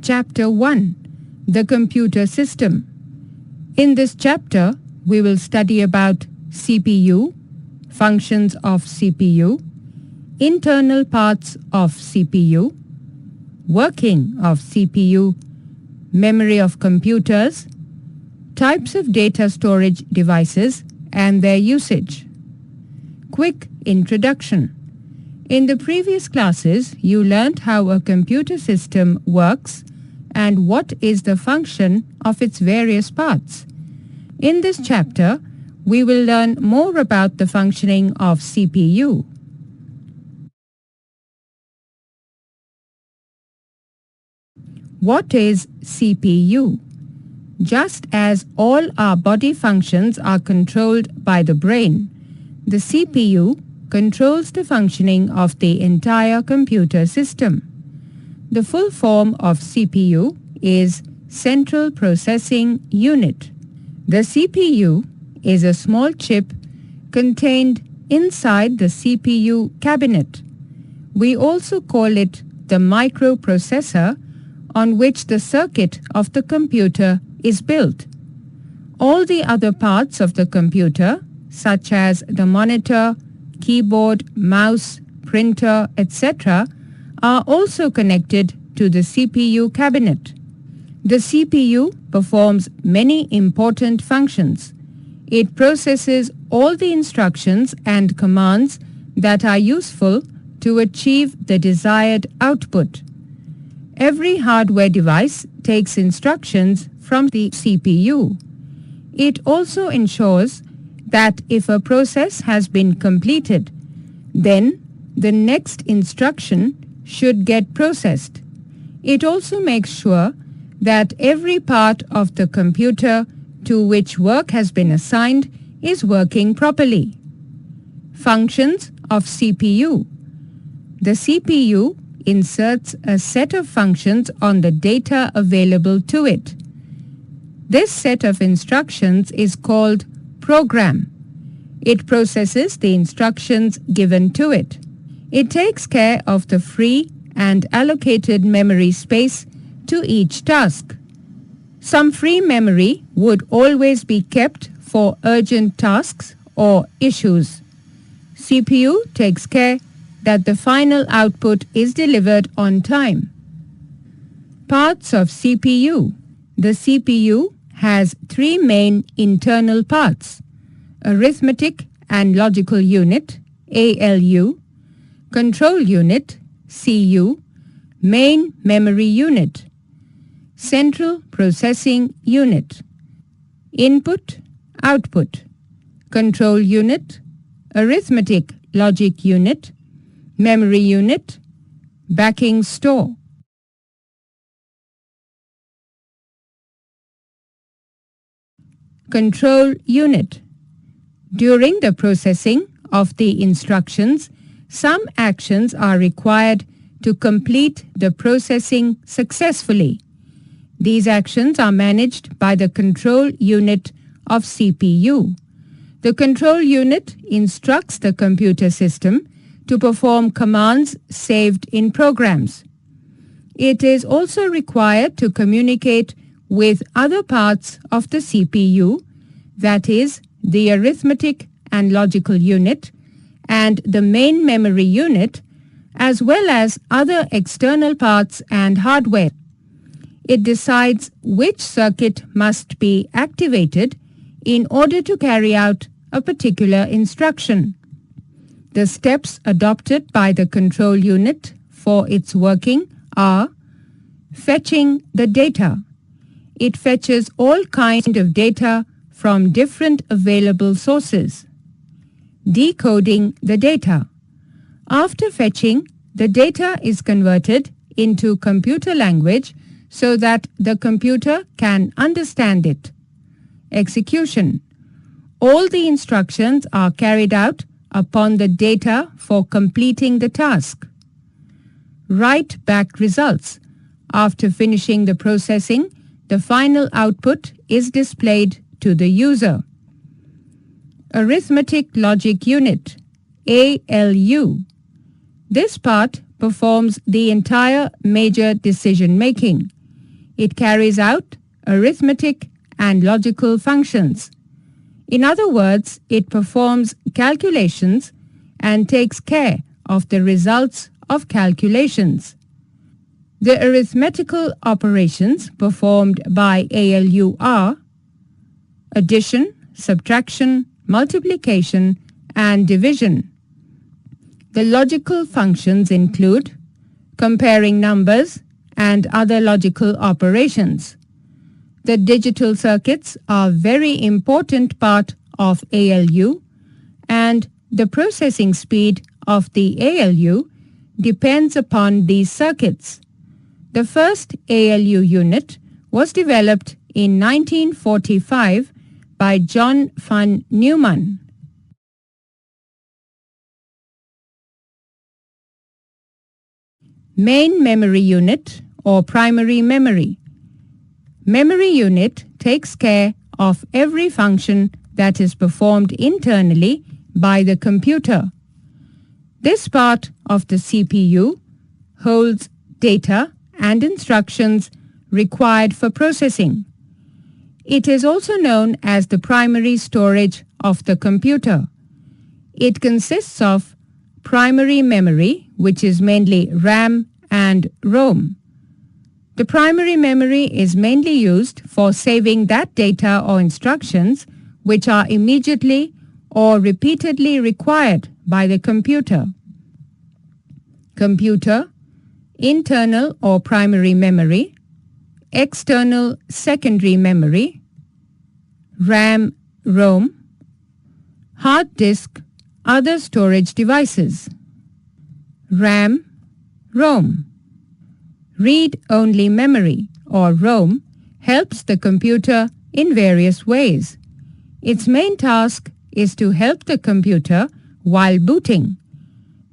Chapter 1. The Computer System. In this chapter, we will study about CPU, functions of CPU, internal parts of CPU, working of CPU, memory of computers, types of data storage devices and their usage. Quick introduction. In the previous classes, you learned how a computer system works and what is the function of its various parts. In this chapter, we will learn more about the functioning of CPU. What is CPU? Just as all our body functions are controlled by the brain, the CPU controls the functioning of the entire computer system. The full form of CPU is Central Processing Unit. The CPU is a small chip contained inside the CPU cabinet. We also call it the microprocessor on which the circuit of the computer is built. All the other parts of the computer, such as the monitor, keyboard, mouse, printer, etc., are also connected to the CPU cabinet. The CPU performs many important functions. It processes all the instructions and commands that are useful to achieve the desired output. Every hardware device takes instructions from the CPU. It also ensures that if a process has been completed, then the next instruction should get processed. It also makes sure that every part of the computer to which work has been assigned is working properly. Functions of CPU. The CPU inserts a set of functions on the data available to it. This set of instructions is called program. It processes the instructions given to it. It takes care of the free and allocated memory space to each task. Some free memory would always be kept for urgent tasks or issues. CPU takes care that the final output is delivered on time. Parts of CPU. The CPU has three main internal parts: arithmetic and logical unit, ALU, control unit, CU, main memory unit, central processing unit, input, output, control unit, arithmetic logic unit, memory unit, backing store. Control unit. During the processing of the instructions, some actions are required to complete the processing successfully. These actions are managed by the control unit of CPU. The control unit instructs the computer system to perform commands saved in programs. It is also required to communicate with other parts of the CPU, that is, the arithmetic and logical unit and the main memory unit, as well as other external parts and hardware. It decides which circuit must be activated in order to carry out a particular instruction. The steps adopted by the control unit for its working are fetching the data. It fetches all kinds of data from different available sources. Decoding the data. After fetching, the data is converted into computer language so that the computer can understand it. Execution. All the instructions are carried out upon the data for completing the task. Write back results. After finishing the processing, the final output is displayed to the user. Arithmetic Logic Unit, ALU. This part performs the entire major decision making. It carries out arithmetic and logical functions. In other words, it performs calculations and takes care of the results of calculations. The arithmetical operations performed by ALU are addition, subtraction, multiplication, and division. The logical functions include comparing numbers and other logical operations. The digital circuits are a very important part of ALU, and the processing speed of the ALU depends upon these circuits. The first ALU unit was developed in 1945 by John von Neumann. Main memory unit or primary memory. Memory unit takes care of every function that is performed internally by the computer. This part of the CPU holds data and instructions required for processing. It is also known as the primary storage of the computer. It consists of primary memory, which is mainly RAM and ROM. The primary memory is mainly used for saving that data or instructions which are immediately or repeatedly required by the computer. Computer, internal or primary memory, external secondary memory, RAM, ROM, hard disk, other storage devices. RAM, ROM. Read-only memory or ROM helps the computer in various ways. Its main task is to help the computer while booting.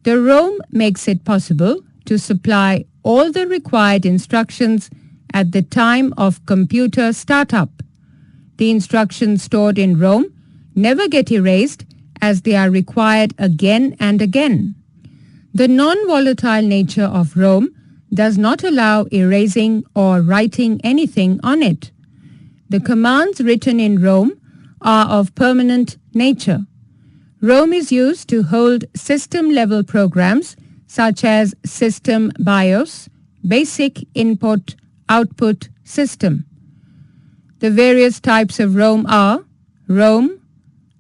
The ROM makes it possible to supply all the required instructions at the time of computer startup. The instructions stored in ROM never get erased as they are required again and again. The non-volatile nature of ROM does not allow erasing or writing anything on it. The commands written in ROM are of permanent nature. ROM is used to hold system-level programs such as System BIOS, Basic Input-Output System. The various types of ROM are ROM,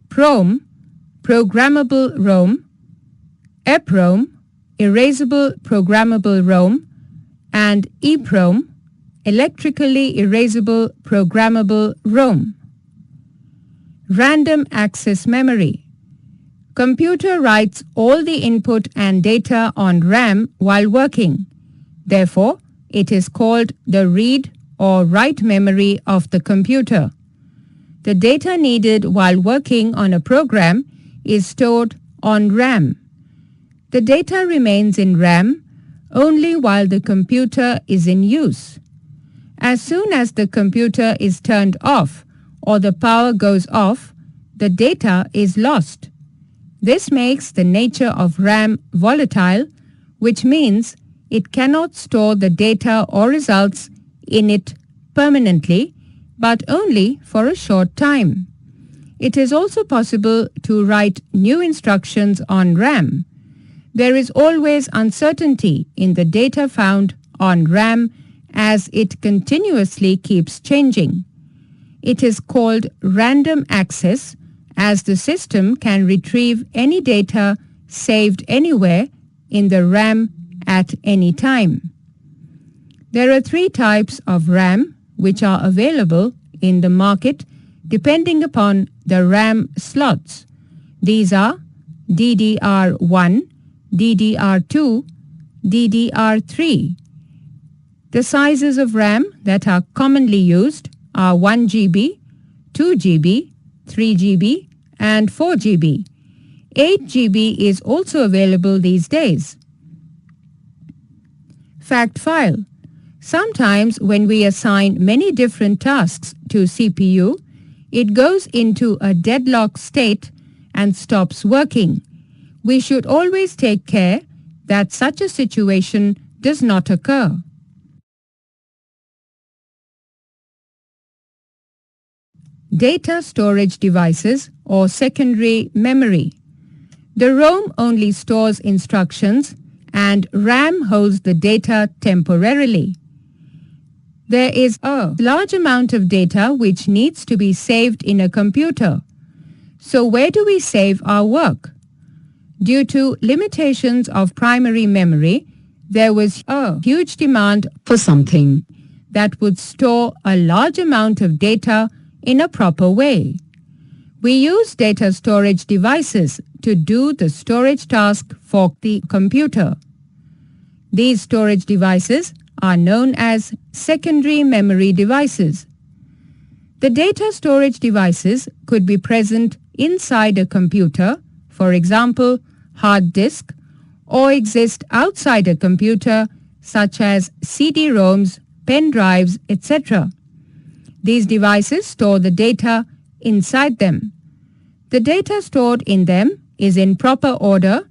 PROM, Programmable ROM, EPROM, Erasable Programmable ROM, and EPROM, Electrically Erasable Programmable ROM. Random access memory. Computer writes all the input and data on RAM while working. Therefore, it is called the read or write memory of the computer. The data needed while working on a program is stored on RAM. The data remains in RAM only while the computer is in use. As soon as the computer is turned off or the power goes off, the data is lost. This makes the nature of RAM volatile, which means it cannot store the data or results in it permanently, but only for a short time. It is also possible to write new instructions on RAM. There is always uncertainty in the data found on RAM as it continuously keeps changing. It is called random access as the system can retrieve any data saved anywhere in the RAM at any time. There are 3 types of RAM which are available in the market depending upon the RAM slots. These are DDR1, DDR2, DDR3. The sizes of RAM that are commonly used are 1 GB, 2 GB, 3 GB, and 4 GB. 8 GB is also available these days. Fact file. Sometimes when we assign many different tasks to CPU, it goes into a deadlock state and stops working. We should always take care that such a situation does not occur. data storage devices or secondary memory. The ROM only stores instructions and RAM holds the data temporarily. There is a large amount of data which needs to be saved in a computer. So where do we save our work? Due to limitations of primary memory, there was a huge demand for something that would store a large amount of data in a proper way. We use data storage devices to do the storage task for the computer. These storage devices are known as secondary memory devices. The data storage devices could be present inside a computer, for example, hard disk, or exist outside a computer, such as CD-ROMs, pen drives, etc. These devices store the data inside them. The data stored in them is in proper order,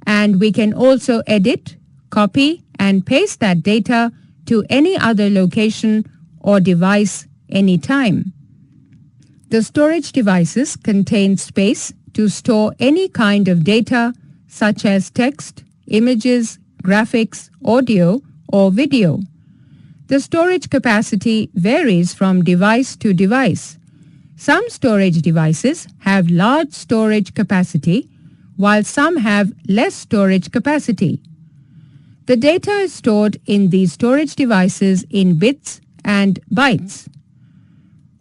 and we can also edit, copy, and paste that data to any other location or device anytime. The storage devices contain space to store any kind of data such as text, images, graphics, audio, or video. The storage capacity varies from device to device. Some storage devices have large storage capacity, while some have less storage capacity. The data is stored in these storage devices in bits and bytes.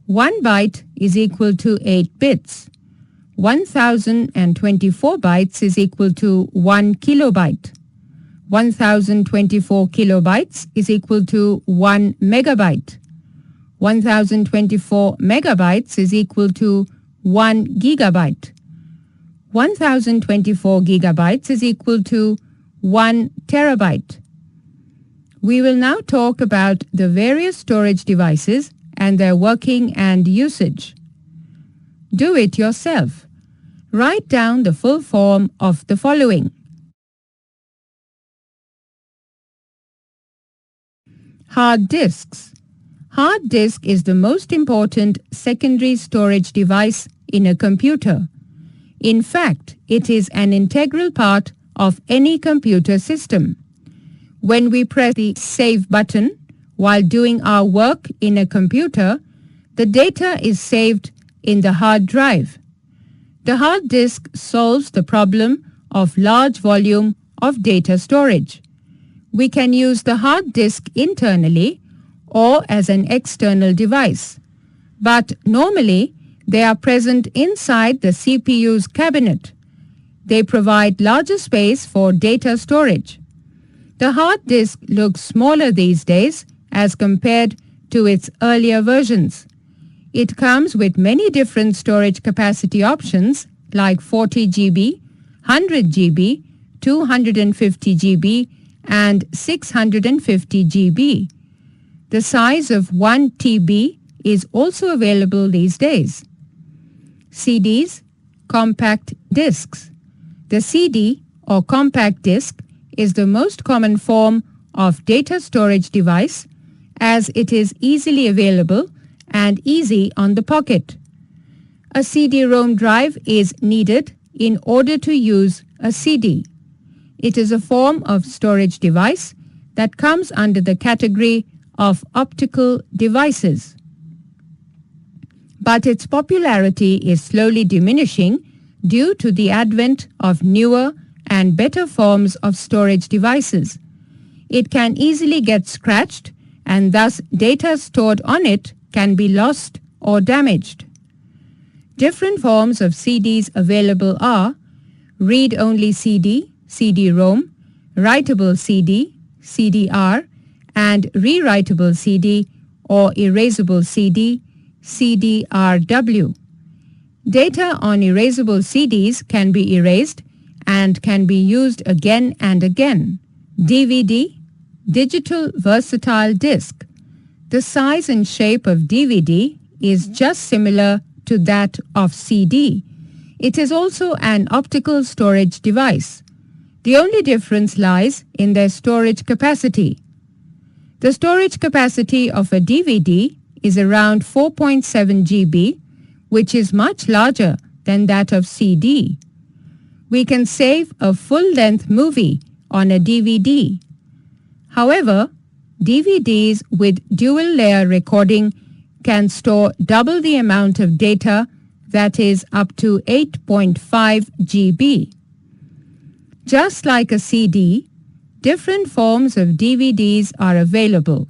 1 byte is equal to 8 bits. 1024 bytes is equal to 1 kilobyte. 1024 kilobytes is equal to 1 megabyte. 1024 megabytes is equal to 1 gigabyte. 1024 gigabytes is equal to 1 terabyte. We will now talk about the various storage devices and their working and usage. Do it yourself. Write down the full form of the following. Hard disks. Hard disk is the most important secondary storage device in a computer. In fact, it is an integral part of any computer system. When we press the Save button while doing our work in a computer, the data is saved in the hard drive. The hard disk solves the problem of large volume of data storage. We can use the hard disk internally or as an external device, but normally they are present inside the CPU's cabinet. They provide larger space for data storage. The hard disk looks smaller these days as compared to its earlier versions. It comes with many different storage capacity options like 40 GB, 100 GB, 250 GB, and 650 GB. The size of 1 TB is also available these days. CDs, compact discs. The CD or compact disc is the most common form of data storage device as it is easily available and easy on the pocket. A CD-ROM drive is needed in order to use a CD. It is a form of storage device that comes under the category of optical devices. But its popularity is slowly diminishing due to the advent of newer and better forms of storage devices. It can easily get scratched and thus data stored on it can be lost or damaged. Different forms of CDs available are read-only CD, CD-ROM, writable CD, CD-R, and rewritable CD or erasable CD, CD-RW. Data on erasable CDs can be erased and can be used again and again. DVD, digital versatile disc. The size and shape of DVD is just similar to that of CD. It is also an optical storage device. The only difference lies in their storage capacity. The storage capacity of a DVD is around 4.7 GB, which is much larger than that of CD. We can save a full-length movie on a DVD. However, DVDs with dual-layer recording can store double the amount of data, that is up to 8.5 GB. Just like a CD, different forms of DVDs are available.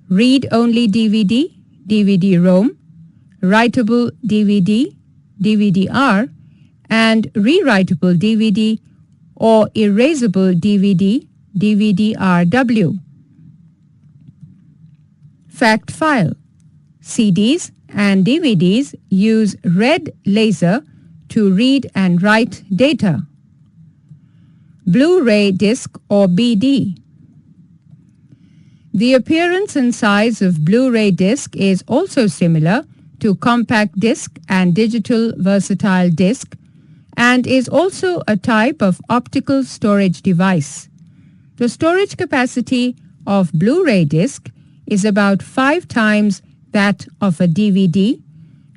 Read-only DVD, DVD-ROM, writable DVD, DVD-R, and rewritable DVD or erasable DVD, DVD-RW. Fact file. CDs and DVDs use red laser to read and write data. Blu-ray disc or BD. The appearance and size of Blu-ray disc is also similar to compact disc and digital versatile disc, and is also a type of optical storage device. The storage capacity of Blu-ray disc is about 5 times that of a DVD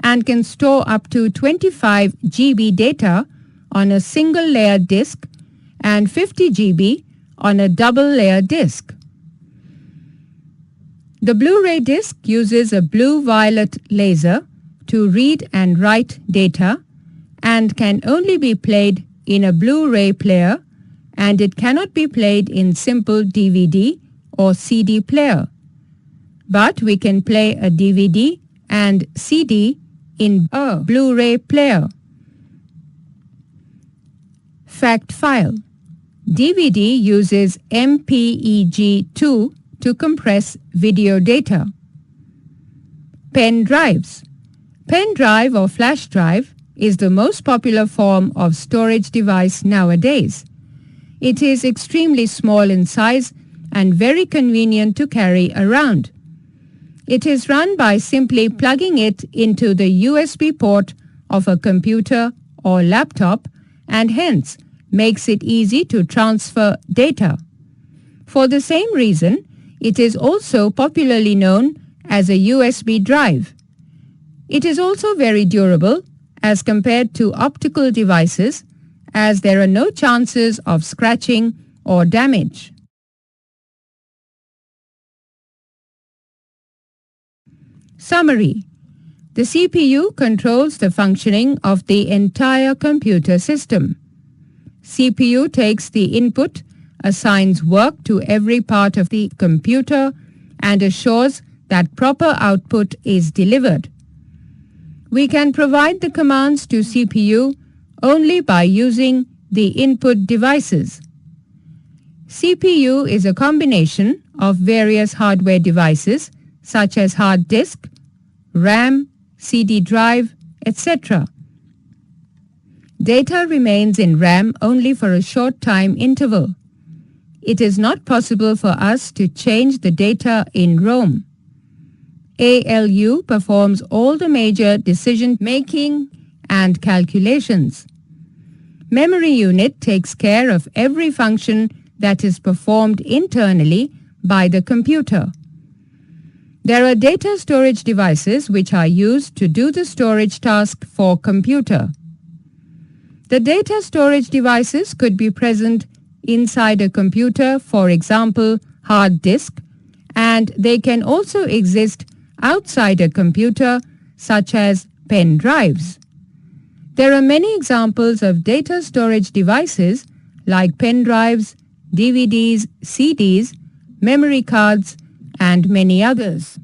and can store up to 25 GB data on a single layer disc and 50 GB on a double layer disc. The Blu-ray disc uses a blue-violet laser to read and write data and can only be played in a Blu-ray player, and it cannot be played in simple DVD or CD player. But we can play a DVD and CD in a Blu-ray player. Fact file. DVD uses MPEG-2 to compress video data. Pen drives. Pen drive or flash drive is the most popular form of storage device nowadays. It is extremely small in size and very convenient to carry around. It is run by simply plugging it into the USB port of a computer or laptop, and hence makes it easy to transfer data. For the same reason, it is also popularly known as a USB drive. It is also very durable as compared to optical devices, as there are no chances of scratching or damage. Summary. The CPU controls the functioning of the entire computer system. CPU takes the input, assigns work to every part of the computer, and assures that proper output is delivered. We can provide the commands to CPU only by using the input devices. CPU is a combination of various hardware devices such as hard disk, RAM, CD drive, etc. Data remains in RAM only for a short time interval. It is not possible for us to change the data in ROM. ALU performs all the major decision-making and calculations. Memory unit takes care of every function that is performed internally by the computer. There are data storage devices which are used to do the storage task for computer. The data storage devices could be present inside a computer, for example, hard disk, and they can also exist outside a computer, such as pen drives. There are many examples of data storage devices like pen drives, DVDs, CDs, memory cards, and many others.